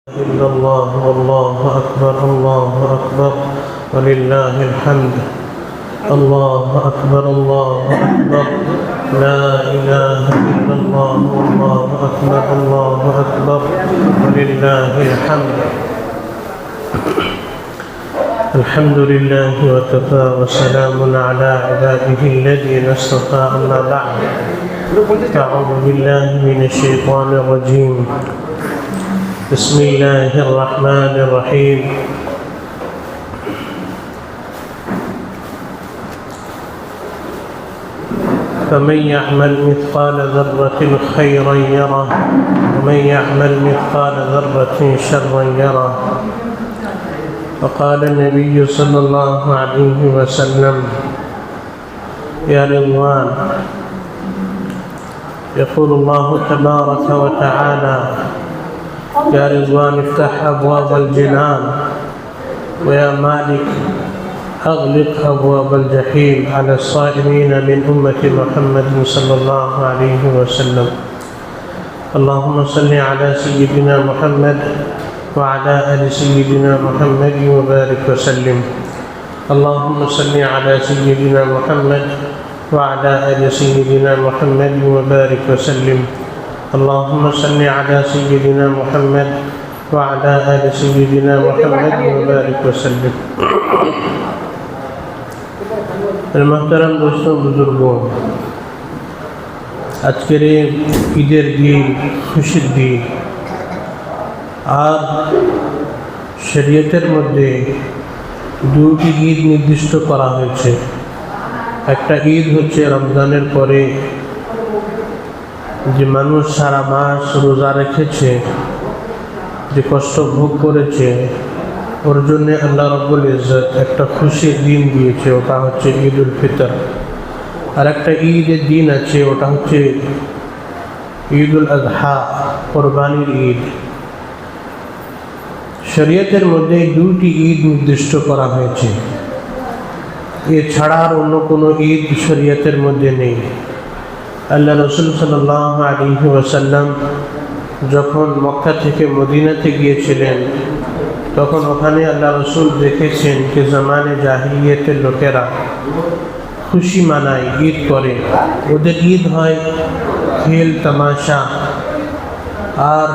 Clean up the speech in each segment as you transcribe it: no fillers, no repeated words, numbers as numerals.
إلا الله والله أكبر الله أكبر ولله الحمد الله أكبر الله أكبر لا إله إلا الله والله أكبر الله أكبر ولله الحمد الحمد لله وكفى وسلام على عباده الذين اصطفى أما بعد أعوذ بالله من الشيطان الرجيم بسم الله الرحمن الرحيم فمن يعمل مثقال ذرة خيرا يره ومن يعمل مثقال ذرة شرا يره وقال النبي صلى الله عليه وسلم يا رضوان يقول الله تبارك وتعالى يا رضوان افتح أبواب الجنان ويا مالك أغلق أبواب الجحيم على الصائمين من أمة محمد صلى الله عليه وسلم اللهم صل على سيدنا محمد وعلى آل سيدنا محمد وبارك وسلم اللهم صل على سيدنا محمد وعلى آل سيدنا محمد وبارك وسلم اللهم صل على سيدنا محمد وعلى آل سيدنا محمد وبارك وسلم المحترم دوستوں بزرگوں আজকের ঈদের দিন খুশির দিন আর শরীয়তের মধ্যে দুটি ঈদ নির্দিষ্ট করা হয়েছে একটা ঈদ হচ্ছে রমজানের পরে যে মানুষ সারা মাস রোজা রেখেছে যে কষ্ট ভোগ করেছে ওর জন্য আল্লাহ রাব্বুল ইজ্জত একটা খুশির দিন দিয়েছে ওটা হচ্ছে ঈদ উল ফিতর আর একটা ঈদের দিন আছে ওটা হচ্ছে ঈদ উল আযহা কোরবানির ঈদ শরীয়তের মধ্যে দুটি ঈদ নির্দিষ্ট করা হয়েছে এছাড়া আর অন্য কোনো ঈদ শরীয়তের মধ্যে নেই আল্লাহ রাসূল সাল্লাল্লাহু আলাইহি ওয়াসাল্লাম যখন মক্কা থেকে মদিনাতে গিয়েছিলেন তখন ওখানে আল্লাহ রাসূল দেখেছেন যে জামানে জাহিলিয়াতের লোকেরা খুশি মানায় ঈদ করে ওদের ঈদ হয় খেল তামাশা আর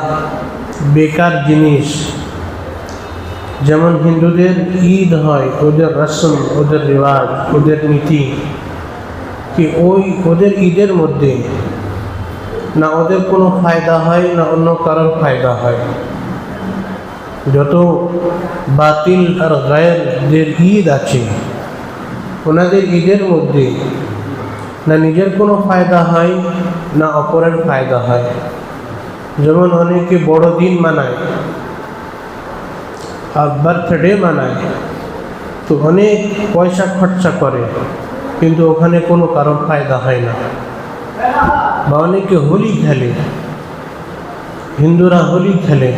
বেকার জিনিস যেমন হিন্দুদের ঈদ হয় ওদের রসম ওদের রিওয়াজ ওদের নীতি কি ওই ওদের ঈদের মধ্যে না ওদের কোনো ফায়দা হয় না অন্য কারোর ফায়দা হয় যত বাতিল আর গায়রদের ঈদ আছে ওনাদের ঈদের মধ্যে না নিজের কোনো ফায়দা হয় না অপরের ফায়দা হয় যেমন অনেকে বড়দিন মানায় আর বার্থডে মানায় তো অনেক পয়সা খরচা করে কিন্তু ওখানে কোনো কারোর ফায়দা হয় না বা অনেকে হোলি খেলে হিন্দুরা হোলি খেলে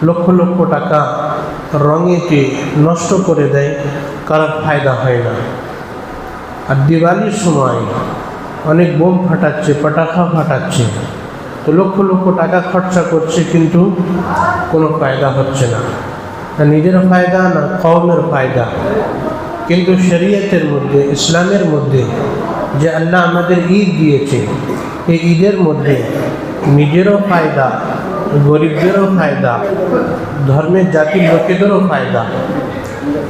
লক্ষ লক্ষ টাকা রঙেতে নষ্ট করে দেয় কারোর ফায়দা হয় না আর দিওয়ালির সময় অনেক বোম ফাটাচ্ছে পটাখা ফাটাচ্ছে তো লক্ষ লক্ষ টাকা খরচা করছে কিন্তু কোনো ফায়দা হচ্ছে না না নিজের ফায়দা না কওমের ফায়দা কিন্তু শরীয়তের মধ্যে ইসলামের মধ্যে যে আল্লাহ আমাদের ঈদ দিয়েছে এই ঈদের মধ্যে নিজেরও ফায়দা গরিবদেরও ফায়দা ধর্মের জাতির লোকেদেরও ফায়দা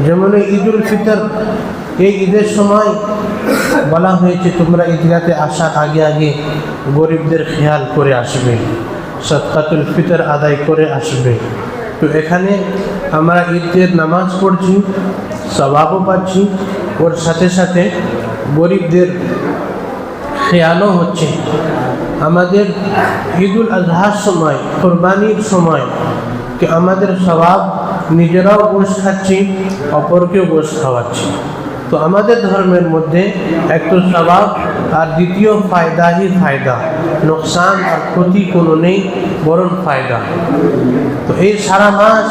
যেমন ঈদ উল ফিতর এই ঈদের সময় বলা হয়েছে তোমরা ঈদগাতে আসার আগে আগে গরিবদের খেয়াল করে আসবে সাদকাতুল ফিতর আদায় করে আসবে তো এখানে আমরা ঈদের নামাজ পড়ছি সওয়াবও পাচ্ছি ওর সাথে সাথে গরিবদের খেয়ালও হচ্ছে আমাদের ঈদ উল আজহার সময় কোরবানির সময় কি আমাদের সওয়াব নিজেরাও গোশ খাচ্ছি অপরকেও গোশ খাওয়াচ্ছি তো আমাদের ধর্মের মধ্যে এক তো সওয়াব আর দ্বিতীয় ফায়দাই ফায়দা নোকসান আর ক্ষতি কোনো নেই বরং ফায়দা তো এই সারা মাস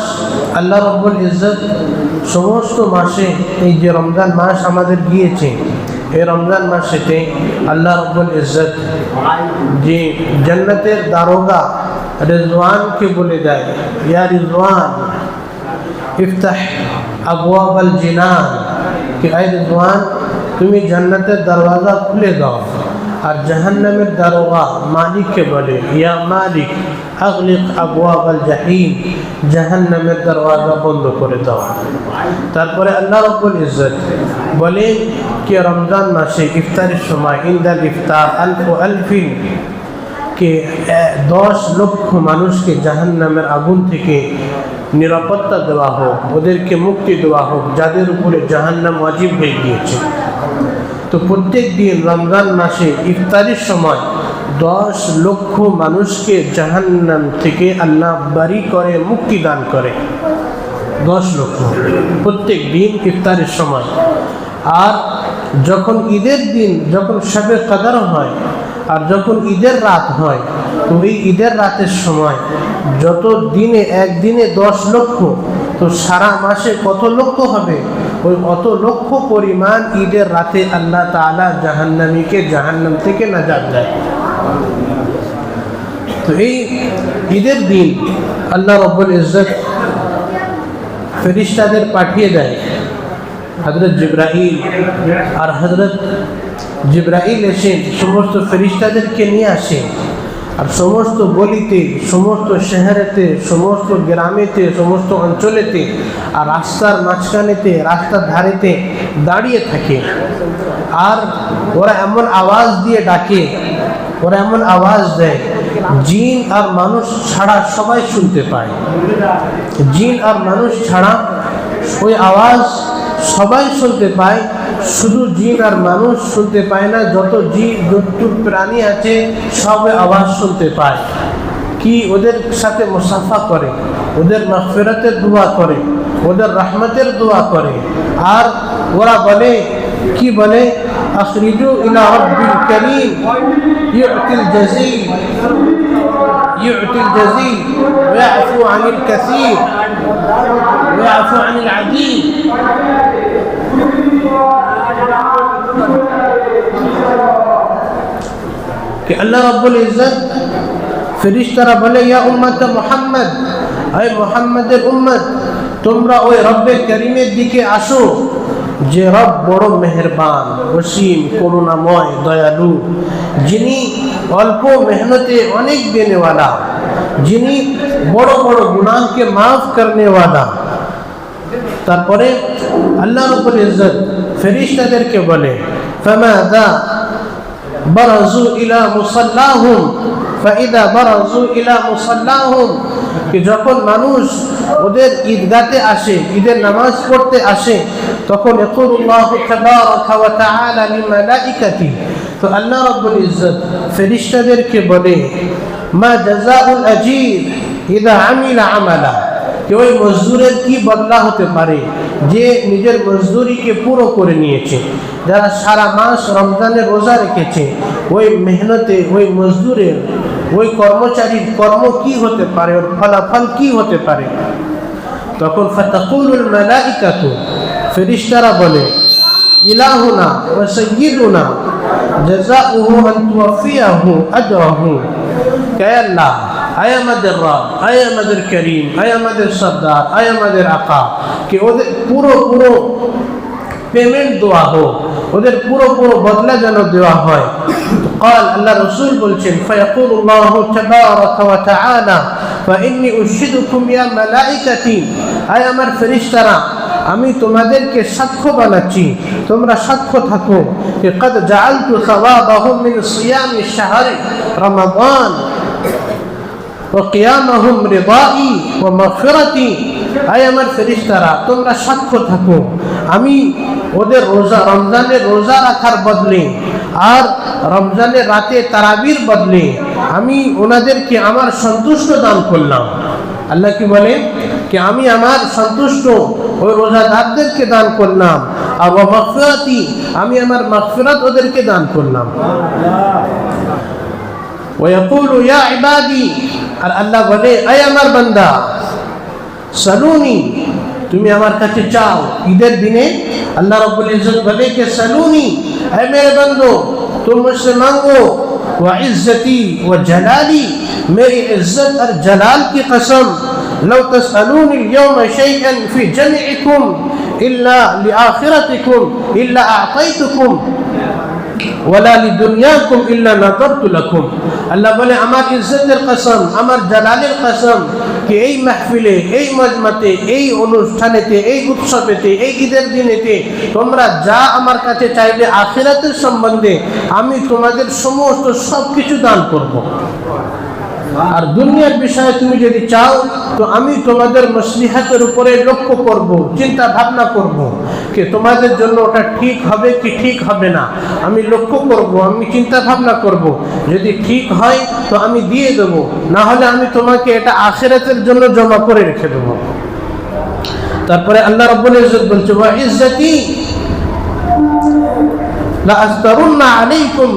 আল্লাহ রাব্বুল ইজ্জত সমস্ত মাসে এই যে রমজান মাস আমাদের গিয়েছে এই রমজান মাসেতে আল্লাহ রাব্বুল ইজ্জত যে জান্নাতের দারোগা রিজওয়ানকে বলে দেয়, ইয়া রিজওয়ান ইফতাহ আবওয়াবাল জিনান, कि ऐ रिजवान তুমি জান্নাতের দরওয়াজা খুলে দাও। আর জাহান্নামের দারোগা মালিককে বলে, ইয়া মালিক আগলিক আবওয়াবাল জাহিম, জাহান্নামের দরওয়াজা বন্ধ করে দাও। তারপরে আল্লাহ রাব্বুল ইজ্জত বলেন कि রমজান মাসে ইফতারের সময় ইনদাল ইফতার আলফু আলফিন, कि 10 লক্ষ মানুষকে জাহান্নামের আগুন থেকে নিরাপত্তা দেওয়া হোক, ওদেরকে মুক্তি দেওয়া হোক যাদের উপরে জাহান্নাম ওয়াজিব হয়ে গিয়েছে। তো প্রত্যেক দিন রমজান মাসে ইফতারের সময় 10 লক্ষ মানুষকে জাহান্নাম থেকে আল্লাহ বারি করে, মুক্তি দান করে। 10 লক্ষ প্রত্যেক দিন ইফতারের সময়। আর যখন ঈদের দিন, যখন শবে কদর হয় আর যখন ঈদের রাত হয়, তো এই ঈদের রাতের সময় যত দিনে একদিনে 10 লক্ষ, তো সারা মাসে কত লক্ষ হবে? ওই অত লক্ষ পরিমাণ ঈদের রাতে আল্লাহ তাআলা জাহান্নামীকে জাহান্নাম থেকে নাজাত দেয়। তো এই ঈদের দিন আল্লাহ রাব্বুল ইজ্জত ফেরেশতাদের পাঠিয়ে দেয়। হযরত জিবরাইল আর হযরত জিবরাইল এসে সমস্ত ফেরেশতাদেরকে নিয়ে আসে, আর সমস্ত গলিতে, সমস্ত শহরেতে, সমস্ত গ্রামেতে, সমস্ত অঞ্চলেতে আর রাস্তার মাঝখানেতে, রাস্তার ধারেতে দাঁড়িয়ে থাকে। আর ওরা এমন আওয়াজ দিয়ে ডাকে, ওরা এমন আওয়াজ দেয়, জিন আর মানুষ ছাড়া সবাই শুনতে পায়। জিন আর মানুষ ছাড়া ওই আওয়াজ সবাই শুনতে পায়। শুধু জিন আর মানুষ শুনতে পায় না, যত জন্তু প্রাণী আছে সব আওয়াজ শুনতে পায়। কি ওদের সাথে মুসাফা করে, ওদের মাগফিরাতের দোয়া করে, ওদের রহমতের দোয়া করে। আর ওরা বলে, কি বলে, আখরিজু ইলা রাব্বিল কারীম ইউতিল জাযীল ওয়া ইয়াফু আনিল কাসীর ওয়া ইয়াফু আনিল আযীম। कि अल्लाह रब्बुल इज्जत फरिश्तारा बोले, या उम्मत मुहम्मद, ऐ मुहम्मदेर उम्मत, তোমরা ওই রব্বে করিমের দিকে আসো, যে রব বড় মেহেরবান, অসীম করুণাময়, দয়ালু, যিনি অল্প মেহনতে অনেক দেনেওয়ালা, যিনি বড় বড় গুনাহকে মাফ করনেওয়ালা। তারপরে আল্লাহ রাব্বুল ইজ্জত ফেরেশতাদেরকে বলে, ফামাযা বারাজু ইলা মুসাল্লাহুম ফাইদা বারাজু ইলা মুসাল্লাহুম, कि যখন মানুষ ওদের ঈদগাতে আসে, ঈদের নামাজ পড়তে আসে, তখন ইয়াকুলুল্লাহু তাবারাকা ওয়া তাআলা লিমালাইকাতি, তো আল্লাহ রাব্বুল ইজ্জত ফেরেশতাদেরকে বলে, মা জাযাউল আজীর ইযা আমিলা আমালা, कि ওই মজদুরের কি বদলা হতে পারে যে নিজের মজদুরিকে পুরো করে নিয়েছে। যারা সারা মাস রমজানের রোজা রেখেছে, ওই মেহনতে, ওই মজদুরের, ওই কর্মচারীর কর্ম কি হতে পারে, ওর ফলাফল কি হতে পারে। তখন ফাতাকুলুল মালাইকাতু, ফেরেশতারা বলে, ইলাহুনা ওয়া সাইয়্যিদুনা জাযাউহু আন তুওয়াফিয়াহু আজরাহু, কে আল্লাহ, আয় আমাদের রব, আয় আমাদের করিম, আয় আমাদের সরদার, আয় আমাদের আকা, कि ওদের পুরো পেমেন্ট দেওয়া হোক, ওদের পুরো বদলা যেন দেওয়া হয়। قال আল্লাহ রাসূল বলছেন, فيقول الله تبارك وتعالى فإني أشهدكم يا ملائكتي, আয় আমার ফেরেশতারা, আমি তোমাদেরকে সাক্ষ্য বানাচ্ছি, তোমরা সাক্ষ্য থাকো, कि قد جعلت ثوابهم من صيام شهر رمضان وقيامهم رضائي ومغفرتي, আয় আমার ফেরেশতারা, তোমরা সাক্ষ্য থাকো, আমি ওদের রোজা, রমজানের রোজা রাখার বদলে আর রমজানের রাতে তারাবির বদলে আমি ওনাদেরকে আমার সন্তুষ্ট দান করলাম। আল্লাহ কি বলেন, कि আমি আমার সন্তুষ্ট ওই রোজাদারদেরকে দান করলাম, আর ওয়া মাগফিরাতি, আমি আমার মাগফিরাত ওদেরকে দান করলাম। ওয়া ইয়াকুলু ইয়া ইবাদি, আর আল্লাহ বলে, আয় আমার বান্দা, সালুনি, তুমি আমার কাছে চাও। ঈদের দিনে अल्लाह रब्बुल इज्जत बोले कि सलूनी, है मेरे बंदो तुम मुझसे मांगो, व इज्जती व जलाली, मेरी इज्जत और जलाल की कसम, लौ तसअलूनी यौम शैअन फी जमीइकुम इल्ला लिआखिरतिकुम इल्ला अअतैतुकुम ওয়ালা লিদুনিয়াকুম ইল্লা নাযারতু লাকুম। আল্লাহ বলে আমার ইজ্জতের কসম, আমার জালালের কসম कि এই মাহফিলে, এই মজমাতে, এই অনুষ্ঠানেতে, এই উৎসবেতে, এই ঈদের দিনেতে তোমরা যা আমার কাছে চাইবে আখিরাতের সম্বন্ধে আমি তোমাদের সমস্ত সব কিছু দান করব। আর দুনিয়ার বিষয়ে তুমি যদি চাও তো আমি তোমাদের মসলিহাতের উপরে লক্ষ্য করব, চিন্তা ভাবনা করব যে তোমাদের জন্য ওটা ঠিক হবে কি ঠিক হবে না, আমি লক্ষ্য করব, আমি চিন্তা ভাবনা করব। যদি ঠিক হয় তো আমি দিয়ে দেব, না হলে আমি তোমাকে এটা আখিরাতের জন্য জমা করে রেখে দেব। তারপরে আল্লাহ রাব্বুল ইজ্জত বলছে ওয়া ইজ্জতি লা আস্তারুন্না আলাইকুম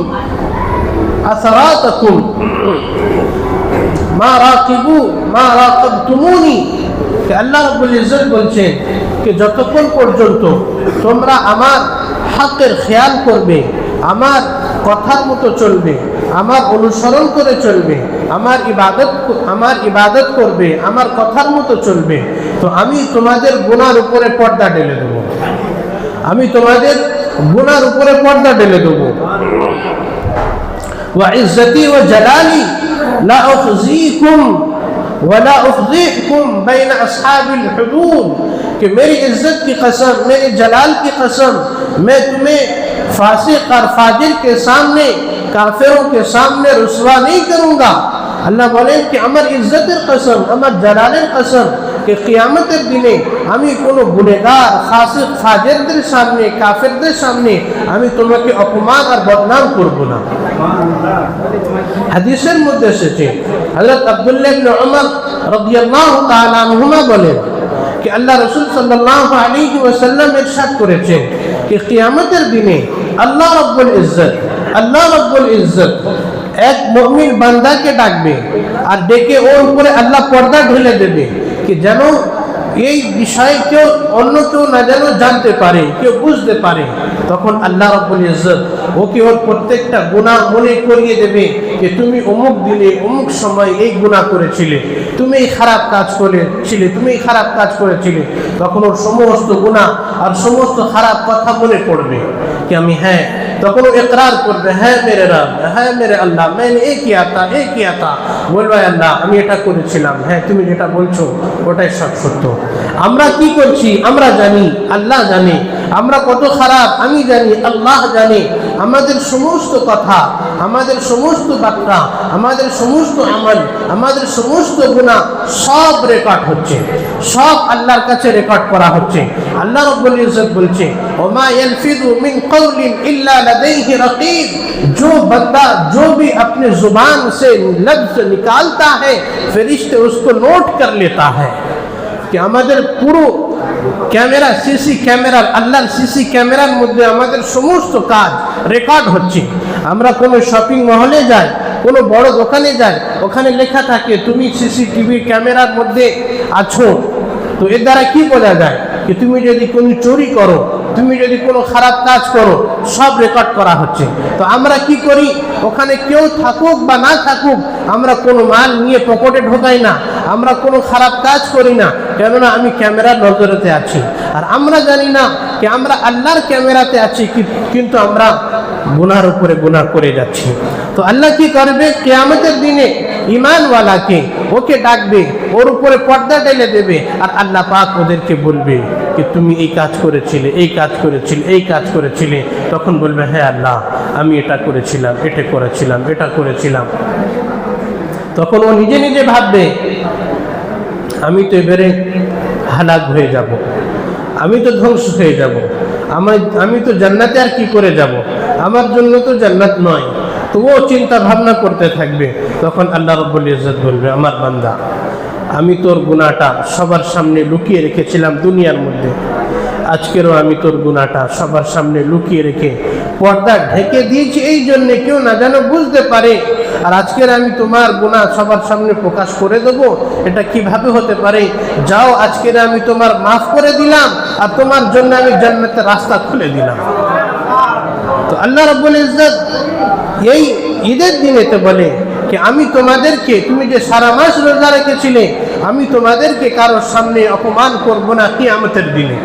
আসরাতাকুম মা রাকিবু মা রাকাবতুমুনি। আল্লাহ রাব্বুল ইজ্জত বলছেন যে যতক্ষণ পর্যন্ত তোমরা আমার হকের খেয়াল করবে, আমার কথার মতো চলবে, আমার অনুসরণ করে চলবে, আমার ইবাদত করবে, আমার কথার মতো চলবে, তো আমি তোমাদের গুনার উপরে পর্দা ঢেলে দেব, আমি তোমাদের গুনার উপরে পর্দা ঢেলে দেব। ওয়া ইজ্জতি ওয়া জালালি লা উখজিকুম ওয়া লা উফদিহুকুম বাইনা আসহাবিল হুদুদ, कि मेरी इज्जत की कसम, मेरे जलाल की कसम, मैं तुम्हें फासिक और फाजिर के सामने, काफिरों के सामने रुसवा नहीं करूंगा। अल्लाह बोलें कि আমার ইজ্জতের কসম, আমার জালালের কসম कि কিয়ামতের দিনে আমি কোনো গুনাহগার, ফাসিক, ফাজিরদের সামনে, কাফিরদের সামনে আমি তোমাকে অপমান আর বদনাম করব না। হাদিসের মধ্যে এসেছে হযরত আব্দুল্লাহ ইবনে উমর রাদিয়াল্লাহু তাআলা আনহুমা বলেন कि अल्लाह रसूल सल्लल्लाहु अलैहि वसल्लम इरशाद करेছেন कि कियामतेर दिने अल्लाह रब्बुल इज्जत एक मुमिन বান্দাকে ডাকবে আর ডেকে ওর উপরে আল্লাহ পর্দা ঢেলে দেবে कि যেন এই বিষয়ে কেউ অন্য কেউ না যেন জানতে পারে, কেউ বুঝতে পারে। তখন আল্লাহ রাব্বুল ইজ্জত ওকে ওর প্রত্যেকটা গুনাহ মনে করিয়ে দেবে যে তুমি অমুক দিনে অমুক সময় এই গুনাহ করেছিলে, তুমি এই খারাপ কাজ করেছিলে, তুমি এই খারাপ কাজ করেছিলে। তখন ওর সমস্ত গুনাহ আর সমস্ত খারাপ কথা মনে পড়বে कि আমি হ্যাঁ, তখন ও ইকরার করবে, হ্যাঁ মেরে রব, হ্যাঁ মেরে আল্লাহ, मैंने ये किया था, বলবে আল্লাহ আমি এটা করেছিলাম, হ্যাঁ তুমি যেটা বলছো ওটাই সব সত্য। আমরা কি করছি আমরা জানি, আল্লাহ জানে, আমরা কত খারাপ আমি জানি, আল্লাহ জানে। আমাদের সমস্ত কথা, আমাদের সমস্ত বার্তা, আমাদের সমস্ত আমল, আমাদের সমস্ত গুনাহ সব রেকর্ড হচ্ছে, সব আল্লাহর কাছে রেকর্ড করা হচ্ছে। আল্লাহ রাব্বুল ইজ্জত বলছে ওমা ইয়ালফিযু মিন কওলিন ইল্লা লাদাইহি রकीब, जो बंदा जो भी अपने जुबान से लफ्ज निकालता है फरिश्ते उसको नोट कर लेता है। कि আমাদের পুরো ক্যামেরা, সিসি ক্যামেরার, আল্লাহর সিসি ক্যামেরার মধ্যে আমাদের সমস্ত কাজ রেকর্ড হচ্ছে। আমরা কোনো শপিং মহলে যাই, কোনো বড় দোকানে যাই, ওখানে লেখা থাকে তুমি সিসিটিভি ক্যামেরার মধ্যে আছো। তো এর দ্বারা কি বোঝা যায় कि তুমি যদি কোনো চুরি করো, তুমি যদি কোনো খারাপ কাজ করো, সব রেকর্ড করা হচ্ছে। তো আমরা কি করি, ওখানে কেউ থাকুক বা না থাকুক আমরা কোনো মাল নিয়ে পকেটে ঢোকাই না, আমরা কোনো খারাপ কাজ করি না, কেননা আমি ক্যামেরার নজরেতে আছি। আর আমরা জানি না कि আমরা আল্লাহর ক্যামেরাতে আছি, কিন্তু আমরা গুনার উপরে গুনাহ করে যাচ্ছি। তো আল্লাহ কি করবে, কিয়ামতের দিনে ঈমানওয়ালাকে ওকে ডাকবে, ওর উপরে পর্দা ঢেলে দেবে, আর আল্লাহ পাক ওদেরকে বলবে कि তুমি এই কাজ করেছিলে, এই কাজ করেছিলে, এই কাজ করেছিলে। তখন বলবে হ্যাঁ আল্লাহ আমি এটা করেছিলাম, এটা করেছিলাম, এটা করেছিলাম। তখন ও নিজে নিজে ভাববে আমি তো এবারে হালাক হয়ে যাব, আমি তো ধ্বংস হয়ে যাব, আমি তো জান্নাতে আর কি করে যাব, আমার জন্য তো জান্নাত নয়। তো ও চিন্তা ভাবনা করতে থাকবে। তখন আল্লাহ রাব্বুল ইজ্জত বলবে আমার বান্দা আমি তোর গুনাহটা সবার সামনে লুকিয়ে রেখেছিলাম দুনিয়ার মধ্যে, আজকেরও আমি তোর গুনাহটা সবার সামনে লুকিয়ে রেখে পর্দা ঢেকে দিয়েছি, এই জন্য কেউ না যেন বুঝতে পারে। আর আজকের আমি তোমার গুনাহ সবার সামনে প্রকাশ করে দেব, এটা কিভাবে হতে পারে? যাও আজকের আমি তোমার মাফ করে দিলাম, আর তোমার জন্য আমি জান্নাতের রাস্তা খুলে দিলাম। তো আল্লাহ রাব্বুল ইজ্জত এই ঈদের দিনেতে বলে कि आमी तुम्हादेरके तुमी जे सारा मास रोजा रेखेছিলে आमी तुम्हादेरके कारो सामने अपमान करब ना कियामतेर दिने।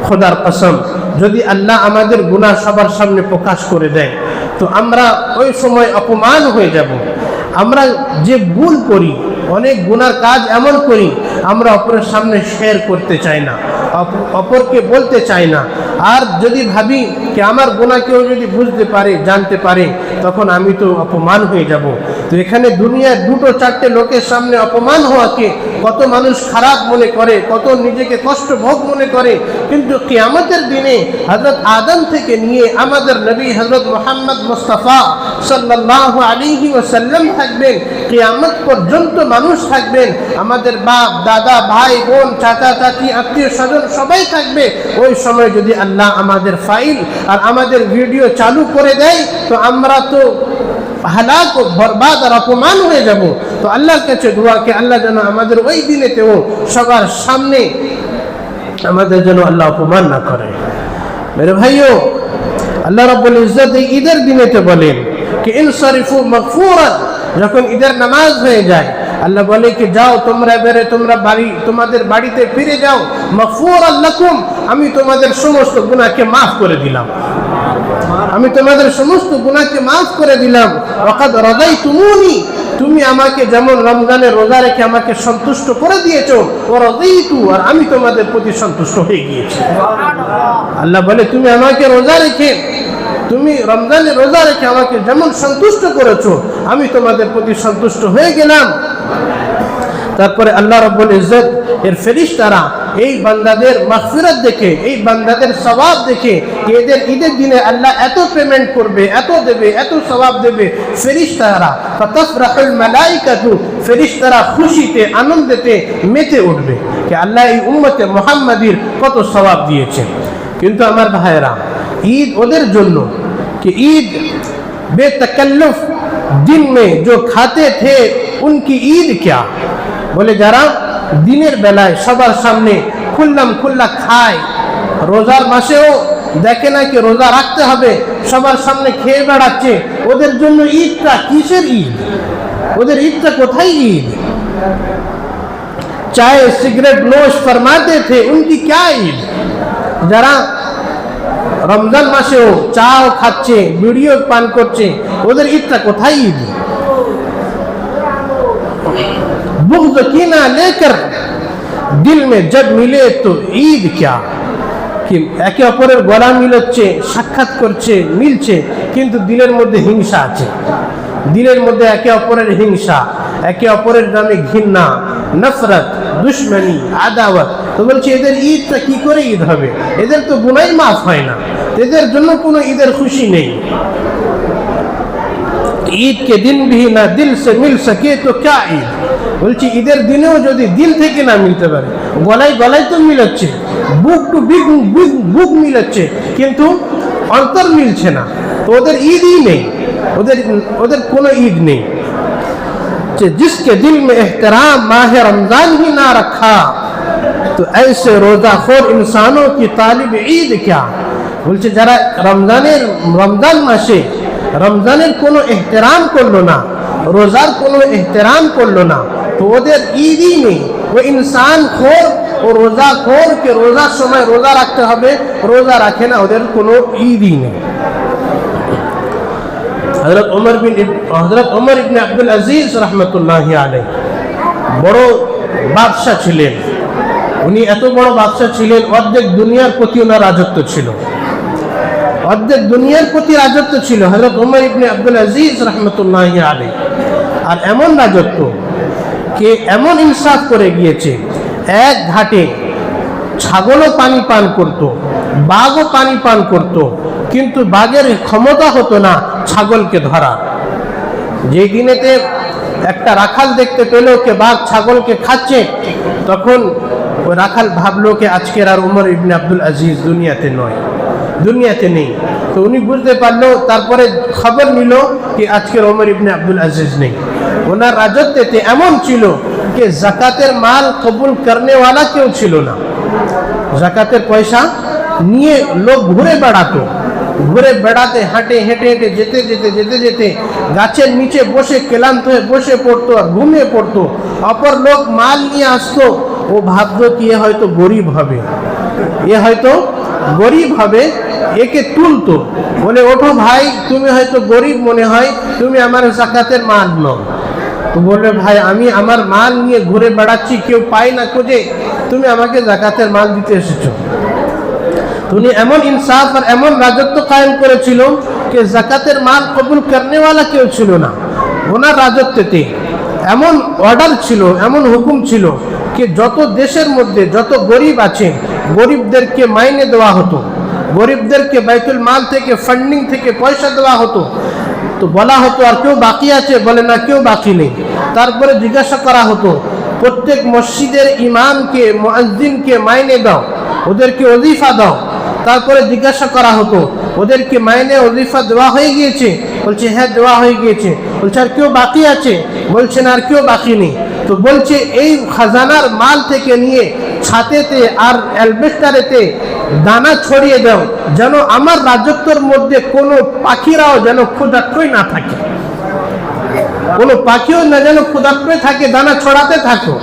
खुदार कसम यदि अल्लाह आमादेर गुनाह सबार सामने प्रकाश करे देय तो आमरा ओई समय अपमान हये যাব। আমরা যে ভুল করি অনেক গুনার কাজ এমন করি আমরা অপরের সামনে শেয়ার করতে চাই না, অপরকে বলতে চাই না। আর যদি ভাবি যে আমার গুনাহ কেউ যদি বুঝতে পারে জানতে পারে তখন আমি তো অপমান হয়ে যাব। তো এখানে দুনিয়ার দুটো চারটে লোকের সামনে অপমান হওয়াকে কত মানুষ খারাপ মনে করে, কত নিজেকে কষ্ট ভোগ মনে করে, কিন্তু কিয়ামতের দিনে হযরত আদম থেকে নিয়ে আমাদের নবী হযরত মুহাম্মদ মুস্তাফা সাল্লাল্লাহু আলাইহি ওয়াসাল্লাম থাকবেন, কিয়ামত পর্যন্ত মানুষ থাকবেন, আমাদের বাপ দাদা ভাই বোন চাচা চাচি আত্মীয় স্বজন সবাই থাকবে। ওই সময় যদি আল্লাহ আমাদের ফাইল আর আমাদের ভিডিও চালু করে দেয় তো আমরা তো হালাক ও বরবাদ আর অপমান হয়ে যাব। তো আল্লাহর কাছে দোয়া কে আল্লাহ যেন আমাদের ওই দিনেতেও সবার সামনে আমাদের যেন আল্লাহ অপমান না করে। মেরে ভাইও, আল্লাহ রাব্বুল ইজ্জত এই ঈদের দিনেতে বলেন कि इनसरिफु मगफूरन, যখন ঈদের নামাজ হয়ে যায় আল্লাহ বলে কি যাও তোমরা বেরে তোমরা বাড়ি তোমাদের বাড়িতে ফিরে যাও, মাগফুরান লাকুম, আমি তোমাদের সমস্ত গুনাহকে maaf করে দিলাম, আমি তোমাদের সমস্ত গুনাহকে maaf করে দিলাম। ওয়াকাদ রাদাইতুমুনি, তুমি আমাকে যেমন রমজানের রোজা রেখে আমাকে সন্তুষ্ট করে দিয়েছো, ওয়া রাদাইতু, আর আমি তোমাদের প্রতি সন্তুষ্ট হয়ে গিয়েছি। আল্লাহ বলে তুমি আমাকে রোজা রেখে তুমি রমজানে রোজা রেখে আমাকে যেমন সন্তুষ্ট করেছো আমি তোমাদের প্রতি সন্তুষ্ট হয়ে গেলাম। তারপরে আল্লাহ রাব্বুল ইজ্জত এর ফেরেশতারা এই বান্দাদের মাগফিরাত দেখে, এই বান্দাদের সওয়াব দেখে, এদের ঈদের দিনে আল্লাহ এত পেমেন্ট করবে, এত দেবে, এত সওয়াব দেবে, ফেরেশতারা ফাতাফরাহুল মালাইকাতু, ফেরেশতারা খুশিতে আনন্দেতে মেতে উঠবে যে আল্লাহ এই উম্মতে মুহাম্মাদির কত সওয়াব দিয়েছেন। কিন্তু আমার ভাইরা, ईद उधर जुल्लो कि ईद बेतकल्लुफ दिन में जो खाते थे उनकी ईद क्या, बोले जरा दिनेर बेलाय सबार सामने खुल्लम खुल्ला खाय, रोजार मासेও দেখে না কি রোজা রাখতে হবে, সবার সামনে খেয়ে বেড়াচ্ছে, ওদের জন্য ঈদটা কিসের ঈদ, ওদের ঈদটা কোথায় ঈদ? चाय सिगरेट नोश फरमाते थे उनकी क्या ईद? जरा रमजान मासेও চাও খাচ্ছে, বিড়িও পান করছে, ওদের ঈদটা কোথায় ঈদ? बुग़्ज़ कीना लेकर दिल में जब मिले तो ईद क्या, कि একে অপরের গলা মিলাচ্ছে, সাক্ষাৎ করছে, মিলছে, কিন্তু দিলের মধ্যে হিংসা আছে, দিলের মধ্যে একে অপরের হিংসা, একে অপরের নামে ঘৃণা, নফরত, দুশমনি, আদাওয়াত। তো বলছে এদের ঈদটা কি করে ঈদ হবে? এদের তো গুনাহ মাফ হয় না, এদের জন্য কোনো ঈদের খুশি নেই। ঈদ के दिन भी ना दिल से मिल सके तो क्या ईद, বলছি ঈদের দিনেও যদি দিল থেকে না মিলতে পারে, গলায় গলায় তো মিলাচ্ছে, বুক টু বুক মিলাচ্ছে, কিন্তু অন্তর মিলছে না, তো ওদের ঈদই নেই, ওদের কোনো ঈদ নেই। जिसके दिल में एहतराम माह रमजान ही ना रखा तो ऐसे रोजाखोर इंसानों की तालिब ईद क्या, বলছে যারা রমজান মাসে রমজানের কোনো এহতেরাম করলো না, রোজার কোনো এহতেরাম করলো না, তো ওদের ঈদই নেই। ও ইনসান খোর ও রোজা খোর কে রোজার সময় রোজা রাখতে হবে, রোজা রাখে না, ওদের কোনো ঈদই নেই। হযরত ওমর ইবনে আব্দুল আজিজ রাহমাতুল্লাহি আলাইহি বড় বাদশা ছিলেন, উনি এত বড় বাদশা ছিলেন অর্ধেক দুনিয়ার প্রতি ওনার রাজত্ব ছিল, অর্ধেক দুনিয়ার প্রতি রাজত্ব ছিল হযরত ওমর ইবনে আব্দুল আজিজ রাহমাতুল্লাহি আলাইহি। আর এমন রাজত্ব কে এমন ইনসাফ করে গিয়েছে, এক ঘাটে ছাগলও পানি পান করত, বাঘও পানি পান করত, কিন্তু বাঘের ক্ষমতা হতো না ছাগলকে ধরা। যেই দিনেতে একটা রাখাল দেখতে পেল কে বাঘ ছাগলকে খাচ্ছে, তখন ওই রাখাল ভাবলো কে আজকের আর ওমর ইবনে আব্দুল আজিজ দুনিয়াতে নয়, দুনিয়াতে নেই। তো উনি বুঝতে পারলো, তারপরে খবর নিল কি আজকের ওমর ইবনে আব্দুল আজিজ নেই। ওনার রাজত্বেতে এমন ছিল যে জাকাতের মাল কবুল করনেওয়ালা কেউ ছিল না, জাকাতের পয়সা নিয়ে লোক ঘুরে বেড়াতো, ঘুরে বেড়াতে, হেঁটে হেঁটে হেঁটে যেতে যেতে গাছের নিচে বসে ক্লান্ত হয়ে বসে পড়তো আর ঘুমিয়ে পড়তো। অপর লোক মাল নিয়ে আসতো, ও ভাবতো কি এ হয়তো গরিব হবে, এ হয়তো গরিব হবে, একে তুলতো, বলে ওঠো ভাই, তুমি হয়তো গরিব মনে হয়, তুমি আমার জাকাতের মাল নাও। তো বলবে ভাই আমি আমার মাল নিয়ে ঘুরে বেড়াচ্ছি, কেউ পাই না খুঁজে, তুমি আমাকে জাকাতের মাল দিতে এসেছো। উনি এমন ইনসাফ আর এমন রাজত্ব কায়েম করেছিল যে জাকাতের মাল কবুল করনেওয়ালা কেউ ছিল না। ওনার রাজত্বতে এমন অর্ডার ছিল, এমন হুকুম ছিল যে যত দেশের মধ্যে যত গরিব আছে, গরিবদেরকে মাইনে দেওয়া হতো, গরিবদেরকে বাইতুল মাল থেকে ফান্ডিং থেকে পয়সা দেওয়া হতো। তো বলা হতো আর কেউ বাকি আছে, বলে না কেউ বাকি নেই। তারপরে জিজ্ঞাসা করা হতো প্রত্যেক মসজিদের ইমামকে মুয়াজ্জিনকে মাইনে দাও, ওদেরকে ওজিফা দাও। তারপরে জিজ্ঞাসা করা হতো ওদেরকে মাইনে ওজিফা দেওয়া হয়ে গিয়েছে, বলছে হ্যাঁ দেওয়া হয়ে গিয়েছে। বলছে আর কেউ বাকি আছে, বলছে না আর কেউ বাকি নেই। তো বলছে এই খাজানার মাল থেকে নিয়ে ছাতেতে আর অ্যালবেস্টারেতে দানা ছড়িয়ে দাও, যেন আমার রাজত্বের মধ্যে কোনো পাখিরাও যেন ক্ষুধার্তই না থাকে, কোনো পাখিও না যেন ক্ষুধার্তই থাকে, দানা ছড়াতে থাকো।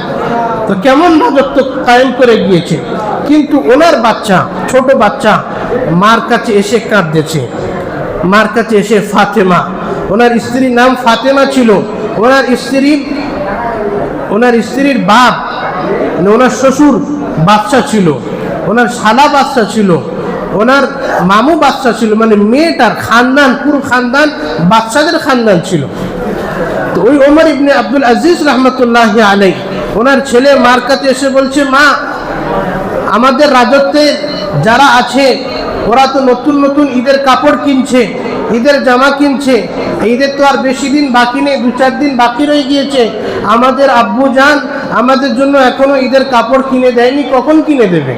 তো কেমন রাজত্ব কায়েম করে গিয়েছে। কিন্তু ওনার বাচ্চা, ছোট বাচ্চা মার কাছে এসে কাঁদতেছে, মার কাছে এসে ফাতেমা, ওনার স্ত্রীর নাম ফাতেমা ছিল। ওনার স্ত্রীর বাপ, ওনার শ্বশুর বাচ্চা ছিল, ওনার শালা বাচ্চা ছিল, ওনার মামু বাচ্চা ছিল, মানে মেয়েটার খানদান, পুরো খানদান বাচ্চাদের খানদান ছিল। তো ওই ওমর ইবনে আব্দুল আজিজ রহমতুল্লাহি আলাইহি ওনার ছেলে মার কাছে এসে বলছে, মা আমাদের রাজত্বে যারা আছে ওরা তো নতুন নতুন ঈদের কাপড় কিনছে, ঈদের জামা কিনছে, ঈদের তো আর বেশি দিন বাকি নেই, 2-4 দিন বাকি রয়ে গিয়েছে। আমাদের আব্বু জান আমাদের জন্য এখনো ঈদের কাপড় কিনে দেয়নি, কখন কিনে দেবে?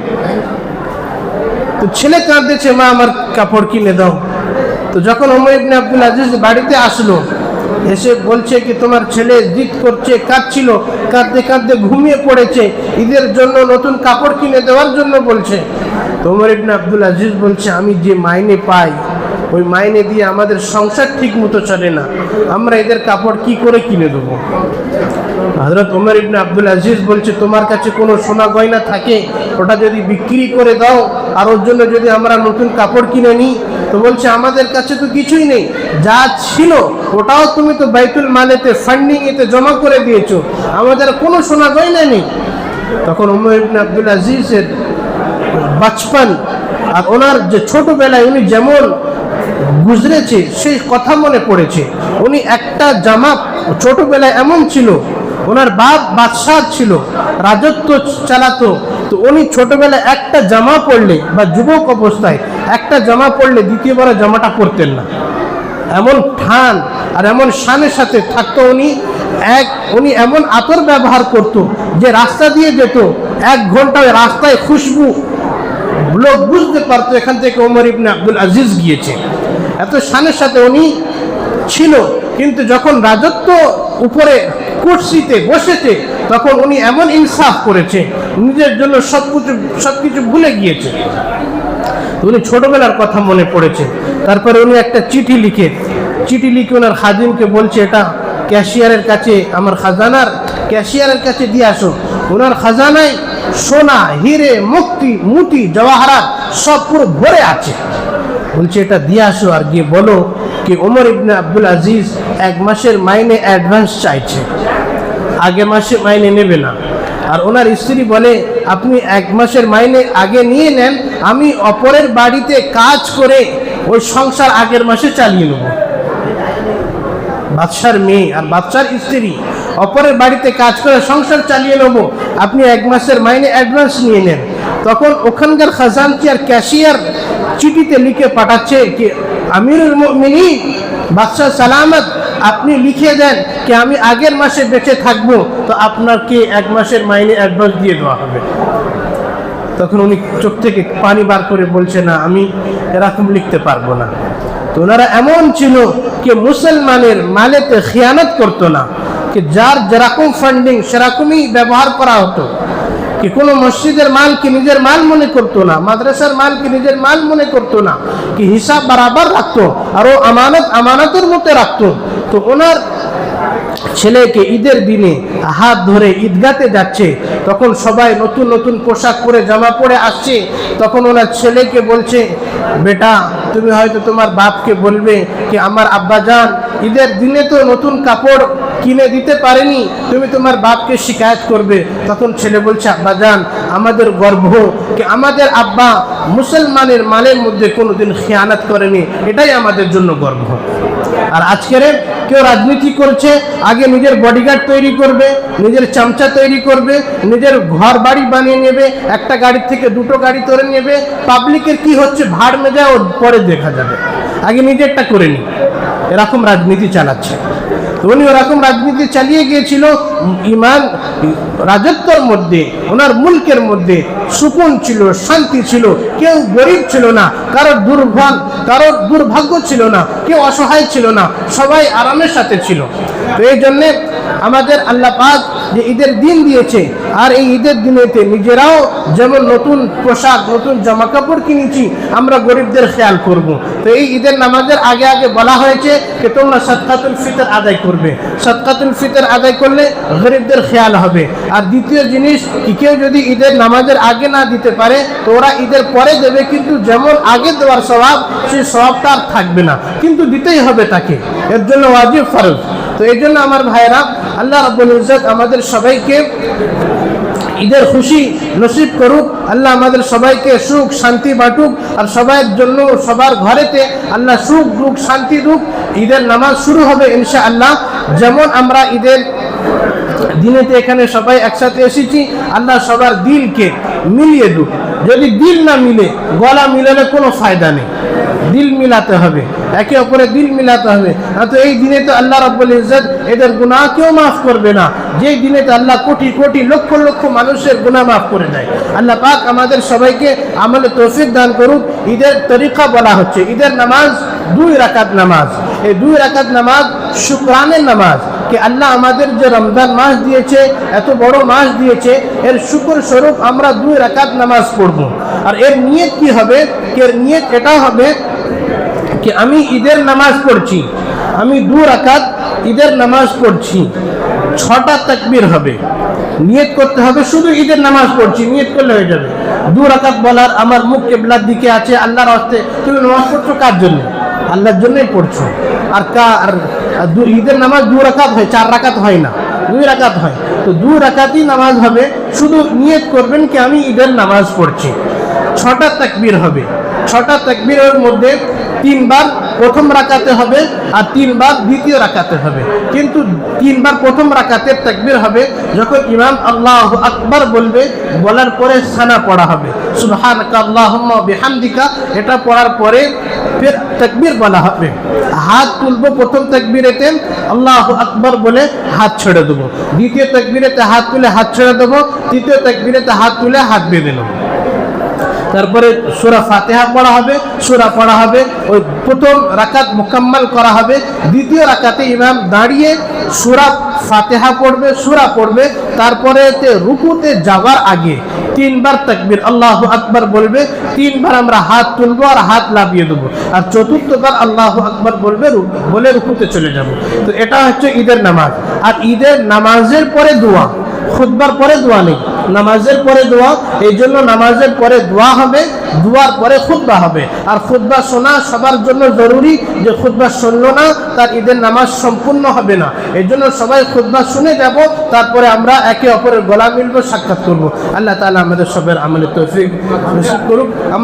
তো ছেলে কাঁদতেছে, মা আমার কাপড় কিনে দাও। তো যখন ওমর ইবনে আব্দুল আজিজ বাড়িতে আসলো, এসে বলছে কি তোমার ছেলে জিদ করছে, কাঁদছিল, কাঁদতে কাঁদতে ঘুমিয়ে পড়েছে, ঈদের জন্য নতুন কাপড় কিনে দেওয়ার জন্য বলছে। তো ওমর ইবনে আব্দুল আজিজ বলছে আমি যে মাইনে পাই ওই মাইনে দিয়ে আমাদের সংসার ঠিক মতো চলে না, আমরা এদের কাপড় কি করে কিনে দেবো? হযরত ওমর ইবনে আব্দুল আজিজ বলছে তোমার কাছে কোনো সোনা গয়না থাকে ওটা যদি বিক্রি করে দাও আর ওর জন্য যদি আমরা নতুন কাপড় কিনে নিই। তো বলছে আমাদের কাছে তো কিছুই নেই, যা ছিল ওটাও তুমি তো বাইতুল মালেতে ফান্ডিং এতে জমা করে দিয়েছো, আমাদের কোনো সোনা গয়না নেই। তখন ওমর ইবনে আব্দুল আজিজের বাচপন আর ওনার যে ছোটবেলায় উনি যেমন গুজরেছে সেই কথা মনে পড়েছে। উনি একটা জামা ছোটবেলায় এমন ছিল, ওনার বাপ বাদশাহ ছিল, রাজত্ব চালাতো, তো উনি ছোটবেলায় একটা জামা পরলে বা যুবক অবস্থায় একটা জামা পরলে দ্বিতীয়বার জামাটা পরতেন না, এমন ঠান আর এমন শানের সাথে থাকতো। উনি এমন আতর ব্যবহার করতো যে রাস্তা দিয়ে যেত 1 ঘন্টায় রাস্তায় খুশবু লোক বুঝতে পারতো এখান থেকে ওমর ইবনে আব্দুল আজিজ গিয়েছে, এত শানের সাথে উনি ছিল। কিন্তু যখন রাজত্ব উপরে কুর্সিতে বসেছে তখন উনি এমন ইনসাফ করেছে, নিজের জন্য সবকিছু ভুলে গিয়েছে। উনি ছোটবেলার কথা মনে পড়েছে। তারপরে উনি একটা চিঠি লিখে ওনার খাদিমকে বলছে এটা ক্যাশিয়ারের কাছে, আমার খাজানার ক্যাশিয়ারের কাছে দিয়ে আসো। ওনার খাজানায় সোনা, হিরে, মুক্তি জওয়াহরাত সব পুরো ভরে আছে। বলছে এটা দিয়ে আসো আর গিয়ে বলো কি ওমর ইবনে আব্দুল আজিজ 1 মাসের মাইনে অ্যাডভান্স চাইছে, আগে মাসে মাইনে নেবে না। আর ওনার স্ত্রী বলে আপনি 1 মাসের মাইনে আগে নিয়ে নেন, আমি অপরের বাড়িতে কাজ করে ওই সংসার আগের মাসে চালিয়ে নেব। বাদশার মেয়ে আর বাদশার স্ত্রী অপরের বাড়িতে কাজ করে সংসার চালিয়ে নেব, আপনি 1 মাসের মাইনে অ্যাডভান্স নিয়ে নেন। তখন ওখানকার খাজানচি আর ক্যাশিয়ার চিঠিতে লিখে পাঠাচ্ছে কি আমিরুল মুমিনিন বাদশাহ সালামত, আপনি লিখে দেন কি আমি আগের মাসে বেঁচে থাকবো, তো আপনাকে 1 মাসের মাইনে অ্যাডভান্স দিয়ে দেওয়া হবে। তখন উনি চোখ থেকে পানি বার করে বলছে না আমি এরকম লিখতে পারবো না। তো ওনারা এমন ছিল কি মুসলমানের মালেতে খিয়ানত করতো না, কি যার যেরকম ফান্ডিং সেরকমই ব্যবহার করা হতো। কি কোনো মসজিদের মাল কি নিজের মাল মনে করতো না, মাদ্রাসার মাল কি নিজের মাল মনে করতো না, কি হিসাব বরাবর রাখতো, আরও আমানতের মধ্যে রাখতো। তো ওনার ছেলেকে ঈদের দিনে হাত ধরে ঈদগাতে যাচ্ছে, তখন সবাই নতুন নতুন পোশাক পরে জামা পরে আসছে। তখন ওনার ছেলেকে বলছে, বেটা তুমি হয়তো তোমার বাপকে বলবে কি আমার আব্বাজান ঈদের দিনে তো নতুন কাপড় কিনে দিতে পারেনি, তুমি তোমার বাপকে শিকায়ত করবে। তখন ছেলে বলছে, আব্বাজান আমাদের গর্ব কি আমাদের আব্বা মুসলমানের মালের মধ্যে কোনোদিন খেয়ানত করেনি, এটাই আমাদের জন্য গর্ব। আর আজকের কেউ রাজনীতি করছে, আগে নিজের বডিগার্ড তৈরি করবে, নিজের চামচা তৈরি করবে, নিজের ঘর বাড়ি বানিয়ে নেবে, একটা গাড়ির থেকে দুটো গাড়ি তোলে নেবে, পাবলিকের কি হচ্ছে ভাড় মেজা ও পরে দেখা যাবে, আগে নিজেরটা করে নি, এরকম রাজনীতি চালাচ্ছে। উনি ওরকম রাজনীতি চালিয়ে গিয়েছিল, ইমান রাজত্বর মধ্যে ওনার মুলকের মধ্যে সুকুন ছিল, শান্তি ছিল, কেউ গরিব ছিল না, কারোর দুর্ভাগ্য ছিল না, কেউ অসহায় ছিল না, সবাই আরামের সাথে ছিল। তো এই জন্যে আমাদের আল্লাহ পাক যে ঈদের দিন দিয়েছে, আর এই ঈদের দিনেতে নিজেরাও যেমন নতুন পোশাক নতুন জামা কাপড় কিনেছি, আমরা গরিবদের খেয়াল করব। তো এই ঈদের নামাজের আগে আগে বলা হয়েছে যে তোমরা সদকাতুল ফিতর আদায় করবে, সদকাতুল ফিতর আদায় করলে গরিবদের খেয়াল হবে। আর দ্বিতীয় জিনিস কি, কেউ যদি ঈদের নামাজের আগে না দিতে পারে তো ওরা ঈদের পরে দেবে, কিন্তু যেমন আগে দেওয়ার স্বভাব সেই স্বভাবটা আর থাকবে না, কিন্তু দিতেই হবে তাকে, এর জন্য ওয়াজিব ফরজ। তো এই জন্য আমার ভাইরা, আল্লাহ রাব্বুল ইজ্জত আমাদের সবাইকে ঈদের খুশি নসিব করুক, আল্লাহ আমাদের সবাইকে সুখ শান্তি বাটুক, আর সবার জন্য সবার ঘরেতে আল্লাহ সুখ দুঃখ শান্তি দুঃখ। ঈদের নামাজ শুরু হবে ইনশাআল্লাহ। যেমন আমরা ঈদের দিনেতে এখানে সবাই একসাথে এসেছি, আল্লাহ সবার দিলকে মিলিয়ে দুক। যদি দিল না মিলে, গলা মিলালে কোনো ফায়দা নেই, দিল মিলাতে হবে, একে অপরে দিল মিলাতে হবে। তো এই দিনে তো আল্লাহ রাব্বুল ইজ্জত এদের গুনাহ কেউ মাফ করবে না, যেই দিনে তো আল্লাহ কোটি কোটি লক্ষ লক্ষ মানুষের গুনাহ মাফ করে দেয়। আল্লাহ পাক আমাদের সবাইকে আমলে তৌফিক দান করুক। ঈদের তরিকা বলা হচ্ছে, ঈদের নামাজ 2 রাকাত নামাজ। এই 2 রাকাত নামাজ শুকরানের নামাজ, कि अल्लाह আমাদের যে রমজান মাস দিয়েছে, এত বড় মাস দিয়েছে, এর শুকর স্বরূপ আমরা 2 রাকাত নামাজ পড়ব। আর এর নিয়ত কি হবে? এর নিয়ত এটা হবে कि আমি ঈদের নামাজ পড়ছি, আমি 2 রাকাত ঈদের নামাজ পড়ছি, 6টা তাকবীর হবে। নিয়ত করতে হবে শুধু ঈদের নামাজ পড়ছি, নিয়ত করলে হয়ে যাবে। 2 রাকাত বলার আমার মুখ কিবলার দিকে আছে, আল্লাহর রাস্তায়। তুমি নামাজ পড়ছো কার জন্য? আল্লাহর জন্যই পড়ছো। আর ঈদের নামাজ 2 রাকাত হয়, 4 রাকাত হয় না, 2 রাকাত হয়। তো 2 রাকাতই নামাজ হবে, শুধু নিয়ত করবেন কি আমি ঈদের নামাজ পড়ছি। 6টা তাকবীর হবে, 6টা তাকবীরের মধ্যে 3 বার প্রথম রাকাতে হবে আর 3 বার দ্বিতীয় রাকাতে হবে। কিন্তু 3 বার প্রথম রাকাতের তাকবীর হবে যখন ইমাম আল্লাহু আকবার বলবে, বলার পরে সানা পড়া হবে, সুবহানাকা আল্লাহুম্মা বিহামদিকা। এটা পড়ার পরে ফির তাকবীর বলা হবে, হাত তুলবো প্রথম তাকবীরেতে আল্লাহু আকবার বলে হাত ছেড়ে দেবো, দ্বিতীয় তাকবীরেতে হাত তুলে হাত ছেড়ে দেবো, তৃতীয় তাকবীরেতে হাত তুলে হাত বেঁধে নেব। তারপরে সূরা ফাতিহা পড়া হবে, সূরা পড়া হবে, ওই প্রথম রাকাত মুকাম্মাল করা হবে। দ্বিতীয় রাকাতে ইমাম দাঁড়িয়ে সূরা ফাতিহা পড়বে, সূরা পড়বে, তারপরে রুকুতে যাওয়ার আগে 3 বার তাকবীর আল্লাহু আকবার বলবে, 3 বার আমরা হাত তুলবো আর হাত লাফিয়ে দেবো, আর চতুর্থবার আল্লাহু আকবার বলবে, বলে রুকুতে চলে যাব। তো এটা হচ্ছে ঈদের নামাজ। আর ঈদের নামাজের পরে দোয়া, খুতবার পরে দোয়া নেই, নামাজের পরে দোয়া। এই জন্য নামাজের পরে দোয়া হবে, দোয়ার পরে খুতবা হবে। আর খুতবা শোনা সবার জন্য জরুরি, যে খুতবা শুনলো না তার ঈদের নামাজ সম্পূর্ণ হবে না। এই জন্য সবাই খুতবা শুনে যাব, তারপরে আমরা একে অপরের গলা মিলবো, সাক্ষাৎ করবো। আল্লাহ তাআলা আমাদের সবার আমলে তৌফিক নসিব করুক। আমরা